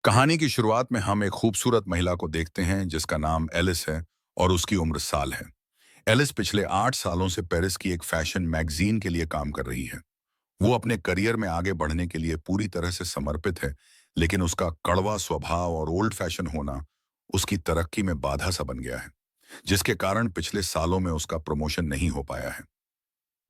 कहानी की शुरुआत में हम एक खूबसूरत महिला को देखते हैं जिसका नाम एलिस है और उसकी उम्र साल है। एलिस पिछले 8 सालों से पेरिस की एक फैशन मैगजीन के लिए काम कर रही है। वो अपने करियर में आगे बढ़ने के लिए पूरी तरह से समर्पित है, लेकिन उसका कड़वा स्वभाव और ओल्ड फैशन होना उसकी तरक्की में बाधा सा बन गया है, जिसके कारण पिछले सालों में उसका प्रमोशन नहीं हो पाया है।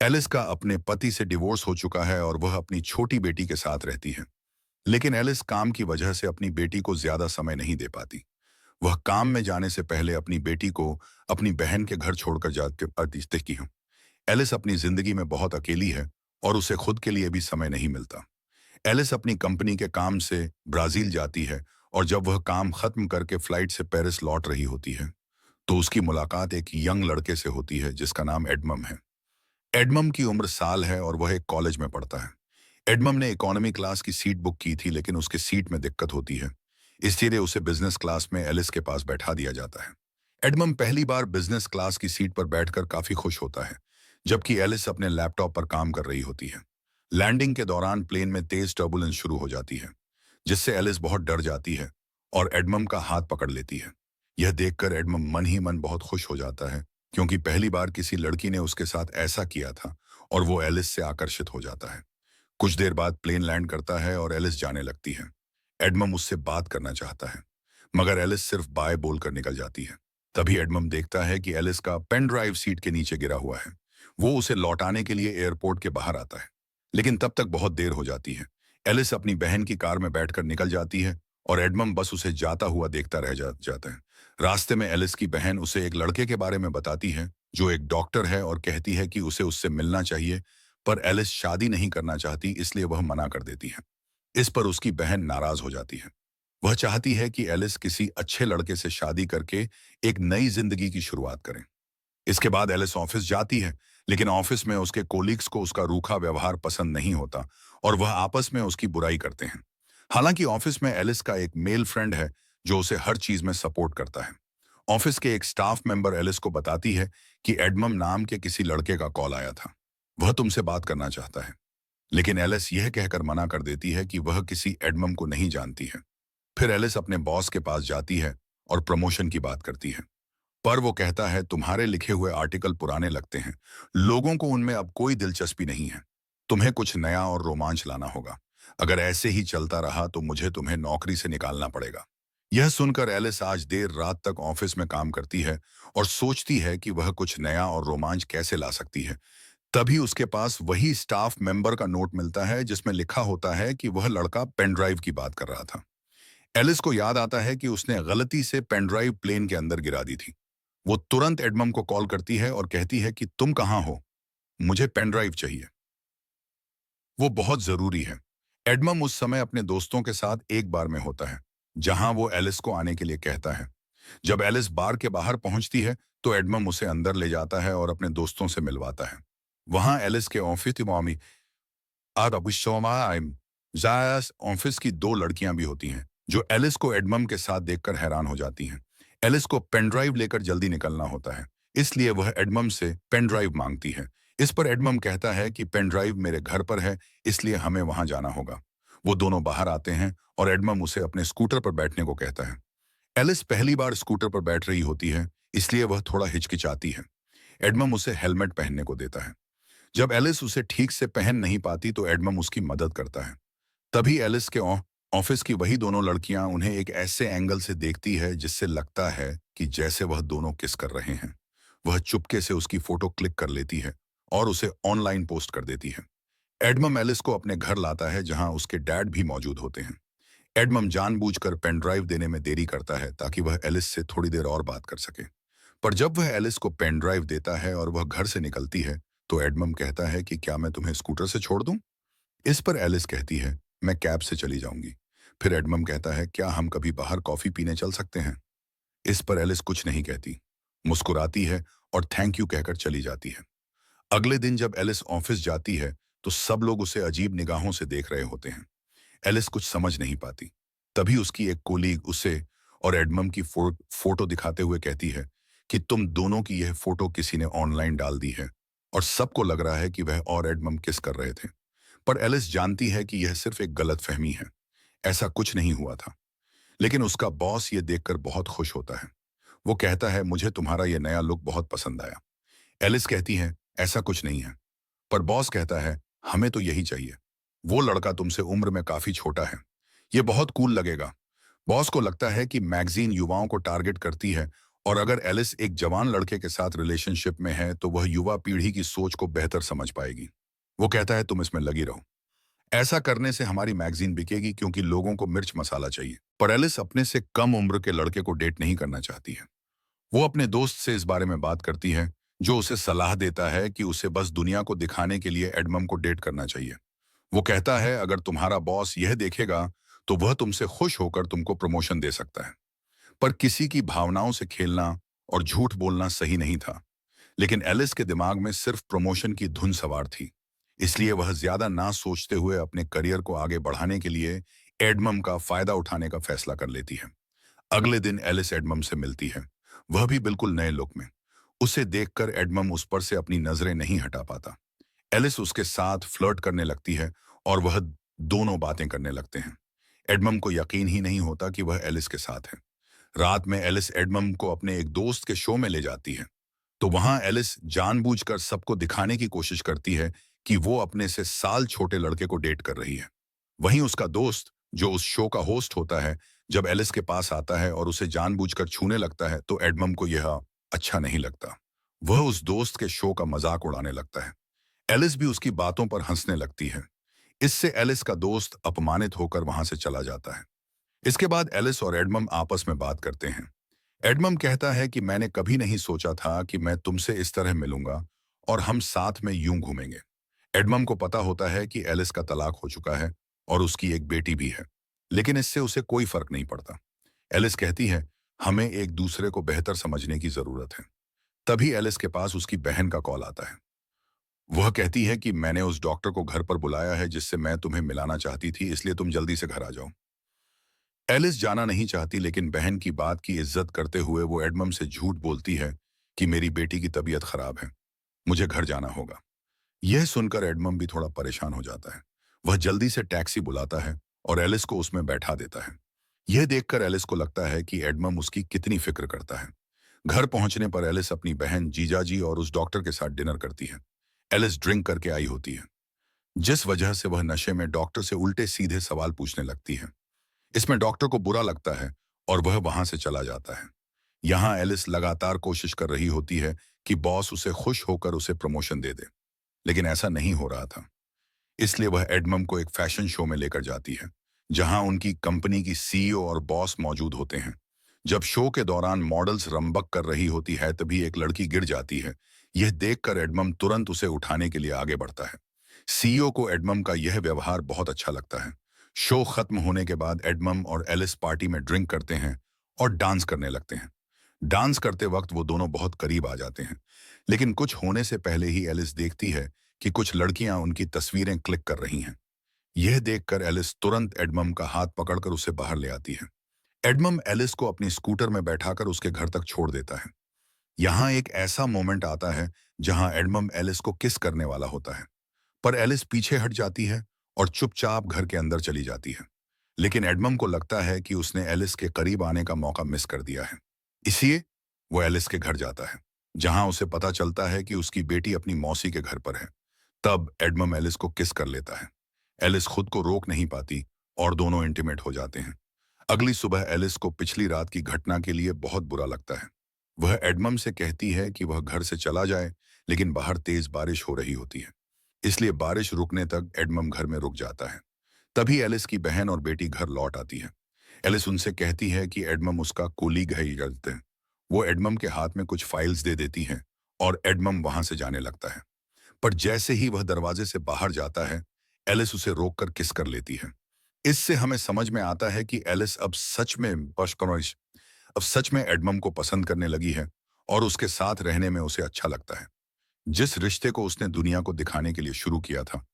एलिस का अपने पति से डिवोर्स हो चुका है और वह अपनी छोटी बेटी के साथ रहती है। लेकिन एलिस काम की वजह से अपनी बेटी को ज्यादा समय नहीं दे पाती। वह काम में जाने से पहले अपनी बेटी को अपनी बहन के घर छोड़कर जाती देखती हूँ। एलिस अपनी जिंदगी में बहुत अकेली है और उसे खुद के लिए भी समय नहीं मिलता। एलिस अपनी कंपनी के काम से ब्राजील जाती है और जब वह काम खत्म करके फ्लाइट से पेरिस लौट रही होती है, तो उसकी मुलाकात एक यंग लड़के से होती है जिसका नाम एडमम है। एडमम की उम्र साल है और वह एक कॉलेज में पढ़ता है। एडमम ने इकोनॉमी क्लास की सीट बुक की थी, लेकिन उसके सीट में दिक्कत होती है, इसलिए उसे बिजनेस क्लास में एलिस के पास बैठा दिया जाता है। एडमम पहली बार बिजनेस क्लास की सीट पर बैठकर काफी खुश होता है, जबकि एलिस अपने लैपटॉप पर काम कर रही होती है। लैंडिंग के दौरान प्लेन में तेज टर्बुलेंस शुरू हो जाती है, जिससे एलिस बहुत डर जाती है और एडमम का हाथ पकड़ लेती है। यह देखकर एडमम मन ही मन बहुत खुश हो जाता है, क्योंकि पहली बार किसी लड़की ने उसके साथ ऐसा किया था और वो एलिस से आकर्षित हो जाता है। कुछ देर बाद प्लेन लैंड करता है और एलिस जाने लगती है। एडमम उससे बात करना चाहता है, मगर एलिस सिर्फ बाय बोलकर निकल जाती है। तभी एडमम देखता है कि एलिस का पेन ड्राइव सीट के नीचे गिरा हुआ है। वो उसे लौटाने के लिए एयरपोर्ट के बाहर आता है, लेकिन तब तक बहुत देर हो जाती है। एलिस अपनी बहन की कार में बैठकर निकल जाती है और एडमम बस उसे जाता हुआ देखता रह जाता है। रास्ते में एलिस की बहन उसे एक लड़के के बारे में बताती है जो एक डॉक्टर है और कहती है कि उसे उससे मिलना चाहिए, पर एलिस शादी नहीं करना चाहती, इसलिए वह मना कर देती है। इस पर उसकी बहन नाराज हो जाती है। वह चाहती है कि एलिस किसी अच्छे लड़के से शादी करके एक नई जिंदगी की शुरुआत करें। इसके बाद एलिस ऑफिस जाती है, लेकिन ऑफिस में उसके कोलीग्स को उसका रूखा व्यवहार पसंद नहीं होता और वह आपस में उसकी बुराई करते हैं। हालांकि ऑफिस में एलिस का एक मेल फ्रेंड है जो उसे हर चीज में सपोर्ट करता है। ऑफिस के एक स्टाफ मेंबर एलिस को बताती है कि एडमम नाम के किसी लड़के का कॉल आया था। वह तुमसे बात करना चाहता है, लेकिन एलिस यह कहकर मना कर देती है कि वह किसी एडमम को नहीं जानती है। फिर एलिस अपने बॉस के पास जाती है और प्रमोशन की बात करती है, पर वो कहता है तुम्हारे लिखे हुए आर्टिकल पुराने लगते हैं, लोगों को उनमें अब कोई दिलचस्पी नहीं है। तुम्हें कुछ नया और रोमांच लाना होगा। अगर ऐसे ही चलता रहा तो मुझे तुम्हें नौकरी से निकालना पड़ेगा। यह सुनकर एलिस आज देर रात तक ऑफिस में काम करती है और सोचती है कि वह कुछ नया और रोमांच कैसे ला सकती है। तभी उसके पास वही स्टाफ मेंबर का नोट मिलता है जिसमें लिखा होता है कि वह लड़का पेन ड्राइव की बात कर रहा था। एलिस को याद आता है कि उसने गलती से पेन ड्राइव प्लेन के अंदर गिरा दी थी। वो तुरंत एडमम को कॉल करती है और कहती है कि तुम कहाँ हो, मुझे पेन ड्राइव चाहिए, वो बहुत जरूरी है। एडमम उस समय अपने दोस्तों के साथ एक बार में होता है, जहां वो एलिस को आने के लिए कहता है। जब एलिस बार के बाहर पहुंचती है तो एडमम उसे अंदर ले जाता है और अपने दोस्तों से मिलवाता है। वहां एलिस के ऑफिस मामी जायस ऑफिस की दो लड़कियां भी होती हैं, जो एलिस को एडमम के साथ देखकर हैरान हो जाती हैं। एलिस को पेन ड्राइव लेकर जल्दी निकलना होता है, इसलिए वह एडमम से पेन ड्राइव मांगती है। इस पर एडमम कहता है कि पेन ड्राइव मेरे घर पर है, इसलिए हमें वहां जाना होगा। वो दोनों बाहर आते हैं और एडमम उसे अपने स्कूटर पर बैठने को कहता है। एलिस पहली बार स्कूटर पर बैठ रही होती है, इसलिए वह थोड़ा हिचकिचाती है। एडमम उसे हेलमेट पहनने को देता है। जब एलिस उसे ठीक से पहन नहीं पाती तो एडमम उसकी मदद करता है। तभी एलिस के ऑफिस की वही दोनों लड़कियां उन्हें एक ऐसे एंगल से देखती है जिससे लगता है कि जैसे वह दोनों किस कर रहे हैं। वह चुपके से उसकी फोटो क्लिक कर लेती है और उसे ऑनलाइन पोस्ट कर देती है। एडमम एलिस को अपने घर लाता है जहां उसके डैड भी मौजूद होते हैं। एडमम जानबूझकर पेन ड्राइव देने में देरी करता है ताकि वह एलिस से थोड़ी देर और बात कर सके। पर जब वह एलिस को पेन ड्राइव देता है और वह घर से निकलती है, तो एडमम कहता है कि क्या मैं तुम्हें स्कूटर से छोड़ दूं? इस पर एलिस कहती है मैं कैब से चली जाऊंगी। फिर एडमम कहता है क्या हम कभी बाहर कॉफी पीने चल सकते हैं? इस पर एलिस कुछ नहीं कहती, मुस्कुराती है और थैंक यू कहकर चली जाती है। अगले दिन जब एलिस ऑफिस जाती है तो सब लोग उसे अजीब निगाहों से देख रहे होते हैं। एलिस कुछ समझ नहीं पाती। तभी उसकी एक कोलीग उसे और एडमम की फोटो दिखाते हुए कहती है कि तुम दोनों की यह फोटो किसी ने ऑनलाइन डाल दी है और सबको लग रहा है कि वह और एडमम किस कर रहे थे। पर एलिस जानती है कि यह सिर्फ एक गलतफहमी है, ऐसा कुछ नहीं हुआ था। लेकिन उसका बॉस ये देखकर बहुत खुश होता है। वो कहता है, मुझे तुम्हारा ये नया लुक बहुत पसंद आया। एलिस कहती है, ऐसा कुछ नहीं है। पर बॉस कहता है, हमें तो यही चाहिए। वो लड़का तुमसे उम्र में काफी छोटा है। ये बहुत कूल लगेगा। बॉस को लगता है कि मैगजीन युवाओं को टारगेट करती है, और अगर एलिस एक जवान लड़के के साथ रिलेशनशिप में है तो वह युवा पीढ़ी की सोच को बेहतर समझ पाएगी। वो कहता है, तुम इसमें लगी रहो। ऐसा करने से हमारी मैगजीन बिकेगी, क्योंकि लोगों को मिर्च मसाला चाहिए। पर एलिस अपने से कम उम्र के लड़के को डेट नहीं करना चाहती है। वो अपने दोस्त से इस बारे में बात करती है, जो उसे सलाह देता है कि उसे बस दुनिया को दिखाने के लिए एडमम को डेट करना चाहिए। वो कहता है, अगर तुम्हारा बॉस यह देखेगा तो वह तुमसे खुश होकर तुमको प्रमोशन दे सकता है। पर किसी की भावनाओं से खेलना और झूठ बोलना सही नहीं था। लेकिन एलिस के दिमाग में सिर्फ प्रमोशन की धुन सवार थी। इसलिए वह ज्यादा ना सोचते हुए अपने करियर को आगे बढ़ाने के लिए एडमम का फायदा उठाने का फैसला कर लेती है। अगले दिन एलिस एडमम से मिलती है, वह भी बिल्कुल नए लुक में। उसे देखकर एडमम उस पर से अपनी नजरें नहीं हटा पाता। एलिस उसके साथ फ्लर्ट करने लगती है और वह दोनों बातें करने लगते हैं। एडमम को यकीन ही नहीं होता कि वह एलिस के साथ है। रात में एलिस एडमम को अपने एक दोस्त के शो में ले जाती है। तो वहां एलिस जानबूझकर सबको दिखाने की कोशिश करती है कि वो अपने से साल छोटे लड़के को डेट कर रही है। वहीं उसका दोस्त, जो उस शो का होस्ट होता है, जब एलिस के पास आता है और उसे जानबूझकर छूने लगता है तो एडमम को यह अच्छा नहीं लगता। वह उस दोस्त के शो का मजाक उड़ाने लगता है। एलिस भी उसकी बातों पर हंसने लगती है। इससे एलिस का दोस्त अपमानित होकर वहां से चला जाता है। इसके बाद एलिस और एडमम आपस में बात करते हैं। एडमम कहता है कि मैंने कभी नहीं सोचा था कि मैं तुमसे इस तरह मिलूंगा और हम साथ में यूं घूमेंगे। एडमम को पता होता है कि एलिस का तलाक हो चुका है और उसकी एक बेटी भी है, लेकिन इससे उसे कोई फर्क नहीं पड़ता। एलिस कहती है, हमें एक दूसरे को बेहतर समझने की जरूरत है। तभी एलिस के पास उसकी बहन का कॉल आता है। वह कहती है कि मैंने उस डॉक्टर को घर पर बुलाया है जिससे मैं तुम्हें मिलाना चाहती थी, इसलिए तुम जल्दी से घर आ जाओ। एलिस जाना नहीं चाहती, लेकिन बहन की बात की इज्जत करते हुए वो एडमम से झूठ बोलती है कि मेरी बेटी की तबीयत खराब है, मुझे घर जाना होगा। यह सुनकर एडमम भी थोड़ा परेशान हो जाता है। वह जल्दी से टैक्सी बुलाता है और एलिस को उसमें बैठा देता है। यह देखकर एलिस को लगता है कि एडमम उसकी कितनी फिक्र करता है। घर पहुंचने पर एलिस अपनी बहन, जीजाजी और उस डॉक्टर के साथ डिनर करती है। एलिस ड्रिंक करके आई होती है, जिस वजह से वह नशे में डॉक्टर से उल्टे सीधे सवाल पूछने लगती है। इसमें डॉक्टर को बुरा लगता है और वह वहां से चला जाता है। यहाँ एलिस लगातार कोशिश कर रही होती है कि बॉस उसे खुश होकर उसे प्रमोशन दे दे, लेकिन ऐसा नहीं हो रहा था। इसलिए वह एडमम को एक फैशन शो में लेकर जाती है, जहां उनकी कंपनी की सीईओ और बॉस मौजूद होते हैं। जब शो के दौरान मॉडल्स रंबक कर रही होती है, तभी एक लड़की गिर जाती है। यह देखकर एडमम तुरंत उसे उठाने के लिए आगे बढ़ता है। सीईओ को एडमम का यह व्यवहार बहुत अच्छा लगता है। शो खत्म होने के बाद एडमम और एलिस पार्टी में ड्रिंक करते हैं और डांस करने लगते हैं। डांस करते वक्त वो दोनों बहुत करीब आ जाते हैं, लेकिन कुछ होने से पहले ही एलिस देखती है कि कुछ लड़कियां उनकी तस्वीरें क्लिक कर रही हैं। यह देखकर एलिस तुरंत एडमम का हाथ पकड़कर उसे बाहर ले आती है। एडमम एलिस को अपनी स्कूटर में बैठाकर उसके घर तक छोड़ देता है। यहाँ एक ऐसा मोमेंट आता है जहां एडमम एलिस को किस करने वाला होता है, पर एलिस पीछे हट जाती है और चुपचाप घर के अंदर चली जाती है। लेकिन एडमम को लगता है कि उसने एलिस के करीब आने का मौका मिस कर दिया है। इसलिए वो एलिस के घर जाता है, जहां उसे पता चलता है कि उसकी बेटी अपनी मौसी के घर पर है। तब एडमम एलिस को किस कर लेता है। एलिस खुद को रोक नहीं पाती और दोनों इंटीमेट हो जाते हैं। अगली सुबह एलिस को पिछली रात की घटना के लिए बहुत बुरा लगता है। वह एडमम से कहती है कि वह घर से चला जाए, लेकिन बाहर तेज बारिश हो रही होती है। इसलिए बारिश रुकने तक एडमम घर में रुक जाता है। तभी एलिस की बहन और बेटी घर लौट आती है। एलिस उनसे कहती है कि एडमम उसका कोलीग है करते हैं। वो एडमम के हाथ में कुछ फाइल्स दे देती हैं और एडमम वहां से जाने लगता है। पर जैसे ही वह दरवाजे से बाहर जाता है, एलिस उसे रोककर किस कर लेती है। इससे हमें समझ में आता है कि एलिस अब सच में एडमम को पसंद करने लगी है और उसके साथ रहने में उसे अच्छा लगता है। जिस रिश्ते को उसने दुनिया को दिखाने के लिए शुरू किया था,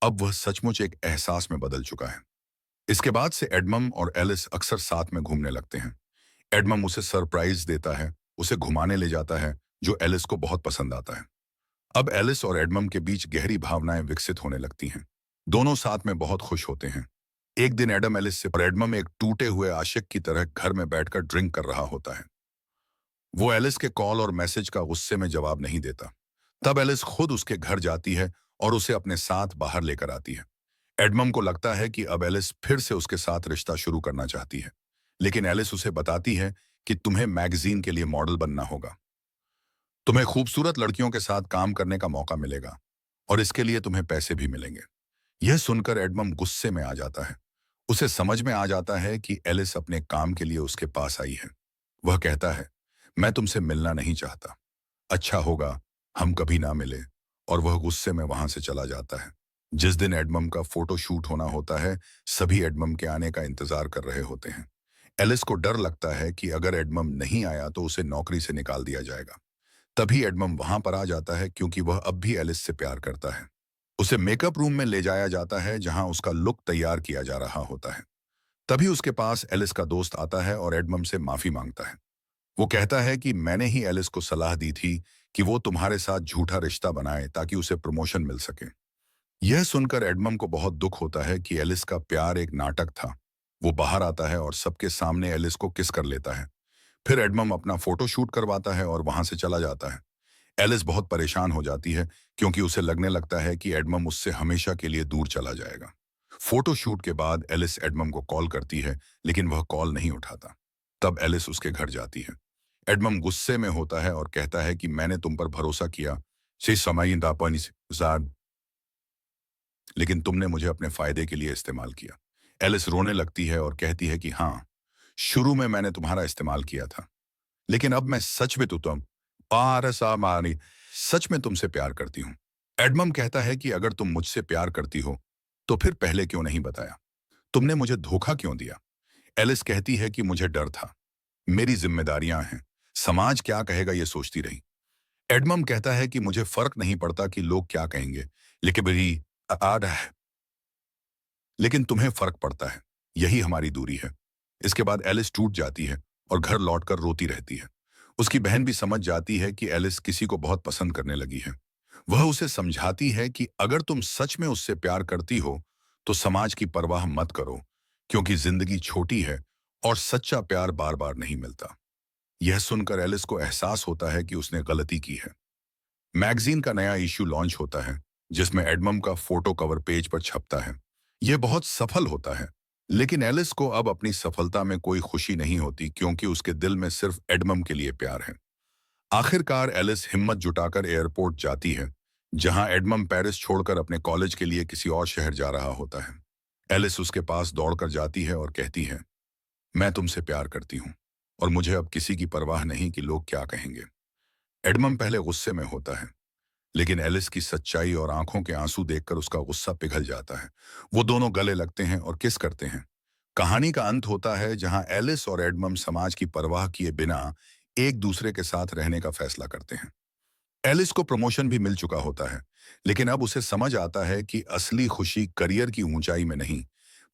अब वह सचमुच एक एहसास में बदल चुका है। इसके बाद से एडमम और एलिस अक्सर साथ में घूमने लगते हैं। एडमम उसे सरप्राइज देता है, उसे घुमाने ले जाता है, जो एलिस को बहुत पसंद आता है। अब एलिस और एडमम के बीच गहरी भावनाएं विकसित होने लगती हैं। दोनों साथ में बहुत खुश होते हैं। एक दिन एडम एलिस से और एडमम एक टूटे हुए आशिक की तरह घर में बैठकर ड्रिंक कर रहा होता है। वो एलिस के कॉल और मैसेज का गुस्से में जवाब नहीं देता। तब एलिस खुद उसके घर जाती है और उसे अपने साथ बाहर लेकर आती है। एडमम को लगता है कि अब एलिस फिर से उसके साथ रिश्ता शुरू करना चाहती है, लेकिन एलिस उसे बताती है कि तुम्हें मैगजीन के लिए मॉडल बनना होगा। तुम्हें खूबसूरत लड़कियों के साथ काम करने का मौका मिलेगा और इसके लिए तुम्हें पैसे भी मिलेंगे। यह सुनकर एडमम गुस्से में आ जाता है। उसे समझ में आ जाता है कि एलिस अपने काम के लिए उसके पास आई है। वह कहता है, मैं तुमसे मिलना नहीं चाहता। अच्छा होगा हम कभी ना मिले। और वह गुस्से में वहां से चला जाता है। जिस दिन एडमम का फोटो शूट होना होता है, सभी एडमम के आने का इंतजार कर रहे होते हैं। एलिस को डर लगता है कि अगर एडमम नहीं आया तो उसे नौकरी से निकाल दिया जाएगा। तभी एडमम वहां पर आ जाता है क्योंकि वह अब भी एलिस से प्यार करता है। उसे मेकअप रूम में ले जाया जाता है जहां उसका लुक तैयार किया जा रहा होता है। तभी उसके पास एलिस का दोस्त आता है और एडमम से माफी मांगता है। वो कहता है कि मैंने ही एलिस को सलाह दी थी कि वो तुम्हारे साथ झूठा रिश्ता बनाए ताकि उसे प्रमोशन मिल सके। यह सुनकर एडमम को बहुत दुख होता है कि एलिस का प्यार एक नाटक था। वो बाहर आता है और सबके सामने एलिस को किस कर लेता है। फिर एडमम अपना फोटो शूट करवाता है और वहां से चला जाता है। एलिस बहुत परेशान हो जाती है क्योंकि उसे लगने लगता है कि एडमम उससे हमेशा के लिए दूर चला जाएगा। फोटो शूट के बाद एलिस एडमम को कॉल करती है, लेकिन वह कॉल नहीं उठाता। तब एलिस उसके घर जाती है। एडमम गुस्से में होता है और कहता है कि मैंने तुम पर भरोसा किया, से समय लेकिन तुमने मुझे अपने फायदे के लिए इस्तेमाल किया। एलिस रोने लगती है और कहती है कि हाँ, शुरू में मैंने तुम्हारा इस्तेमाल किया था, लेकिन अब मैं सच में तो तुम पारसा मानी सच में तुमसे प्यार करती हूँ। एडमम कहता है कि अगर तुम मुझसे प्यार करती हो तो फिर पहले क्यों नहीं बताया? तुमने मुझे धोखा क्यों दिया? एलिस कहती है कि मुझे डर था, मेरी जिम्मेदारियां हैं, समाज क्या कहेगा ये सोचती रही। एडमम कहता है कि मुझे फर्क नहीं पड़ता कि लोग क्या कहेंगे, लेकिन मेरी आ रहा है, लेकिन तुम्हें फर्क पड़ता है। यही हमारी दूरी है। इसके बाद एलिस टूट जाती है और घर लौटकर रोती रहती है। उसकी बहन भी समझ जाती है कि एलिस किसी को बहुत पसंद करने लगी है। वह उसे समझाती है कि अगर तुम सच में उससे प्यार करती हो तो समाज की परवाह मत करो, क्योंकि जिंदगी छोटी है और सच्चा प्यार बार बार नहीं मिलता। यह सुनकर एलिस को एहसास होता है कि उसने गलती की है। मैगजीन का नया इश्यू लॉन्च होता है जिसमें एडमम का फोटो कवर पेज पर छपता है। यह बहुत सफल होता है, लेकिन एलिस को अब अपनी सफलता में कोई खुशी नहीं होती क्योंकि उसके दिल में सिर्फ एडमम के लिए प्यार है। आखिरकार एलिस हिम्मत जुटाकर एयरपोर्ट जाती है, जहां एडमम पेरिस छोड़कर अपने कॉलेज के लिए किसी और शहर जा रहा होता है। एलिस उसके पास दौड़कर जाती है और कहती है, मैं तुमसे प्यार करती हूँ और मुझे अब किसी की परवाह नहीं कि लोग क्या कहेंगे। एडमम पहले गुस्से में होता है, लेकिन एलिस की सच्चाई और आंखों के आंसू देखकर उसका गुस्सा पिघल जाता है। वो दोनों गले लगते हैं और किस करते हैं। कहानी का अंत होता है जहां एलिस और एडमम समाज की परवाह किए बिना एक दूसरे के साथ रहने का फैसला करते हैं। एलिस को प्रमोशन भी मिल चुका होता है, लेकिन अब उसे समझ आता है कि असली खुशी करियर की ऊंचाई में नहीं,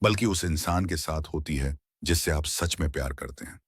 बल्कि उस इंसान के साथ होती है जिससे आप सच में प्यार करते हैं।